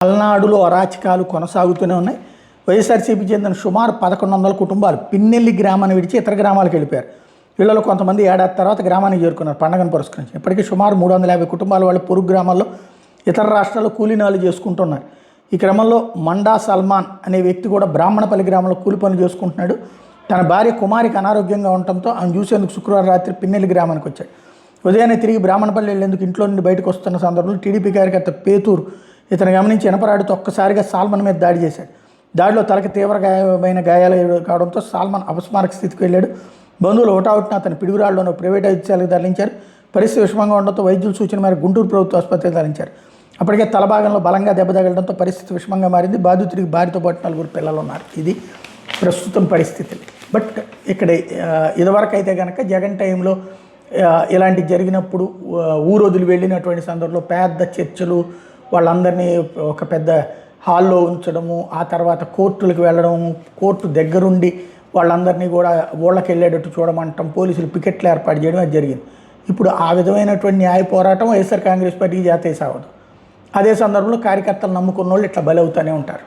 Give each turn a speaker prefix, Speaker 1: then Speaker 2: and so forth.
Speaker 1: పల్నాడులో అరాచకాలు కొనసాగుతూనే ఉన్నాయి. వైఎస్ఆర్సీపీ చెందిన సుమారు 1100 కుటుంబాలు పిన్నెల్లి గ్రామాన్ని విడిచి ఇతర గ్రామాలకు వెళ్ళిపోయారు. వీళ్ళలో కొంతమంది ఏడాది తర్వాత గ్రామానికి చేరుకున్నారు పండగను పురస్కరించి. ఇప్పటికీ సుమారు 350 కుటుంబాల వాళ్ళు పొరుగు గ్రామాల్లో ఇతర రాష్ట్రాల్లో కూలీనాలు చేసుకుంటున్నారు. ఈ క్రమంలో మండా సల్మాన్ అనే వ్యక్తి కూడా బ్రాహ్మణపల్లి గ్రామంలో కూలి పనులు చేసుకుంటున్నాడు. తన భార్య కుమారికి అనారోగ్యంగా ఉండటంతో ఆమె చూసేందుకు శుక్రవారం రాత్రి పిన్నెల్లి గ్రామానికి వచ్చాడు. ఉదయాన్నే తిరిగి బ్రాహ్మణపల్లి వెళ్లేందుకు ఇంట్లో నుండి బయటకు వస్తున్న సందర్భంలో టీడీపీ కార్యకర్త పేతూరు ఇతను గమనించి ఇనపరాడుతో ఒక్కసారిగా సాల్మన్ మీద దాడి చేశాడు. దాడిలో తలకి తీవ్ర గాయాలు కావడంతో సాల్మన్ అపస్మారక స్థితికి వెళ్ళాడు. బంధువులు ఒకటావుటిన అతను పిడుగురాళ్ళలోని ప్రైవేట్ వైద్యశాలకు తరలించారు. పరిస్థితి విషమంగా ఉండడంతో వైద్యుల సూచన మేరకు గుంటూరు ప్రభుత్వ ఆసుపత్రికి తరలించారు. అప్పటికే తలభాగంలో బలంగా దెబ్బ తగలడంతో పరిస్థితి విషమంగా మారింది. బాధితుడికి భార్యతో పాటు 4 పిల్లలు ఉన్నారు. ఇది ప్రస్తుతం పరిస్థితి. బట్ ఇక్కడ ఇదివరకు అయితే కనుక జగన్ టైంలో ఇలాంటి జరిగినప్పుడు ఊరు వదిలి వెళ్ళినటువంటి సందర్భంలో పెద్ద చర్చలు, వాళ్ళందరినీ ఒక పెద్ద హాల్లో ఉంచడము, ఆ తర్వాత కోర్టులకు వెళ్ళడము, కోర్టు దగ్గరుండి వాళ్ళందరినీ కూడా ఊళ్ళకి వెళ్ళేటట్టు చూడమంటాం, పోలీసులు పికెట్లు ఏర్పాటు చేయడం అది జరిగింది. ఇప్పుడు ఆ విధమైనటువంటి న్యాయ పోరాటం వైఎస్ఆర్ కాంగ్రెస్ పార్టీకి జాతీయ సాగదు. అదే సందర్భంలో కార్యకర్తలు నమ్ముకున్న వాళ్ళు ఇట్లా బలవుతూనే ఉంటారు.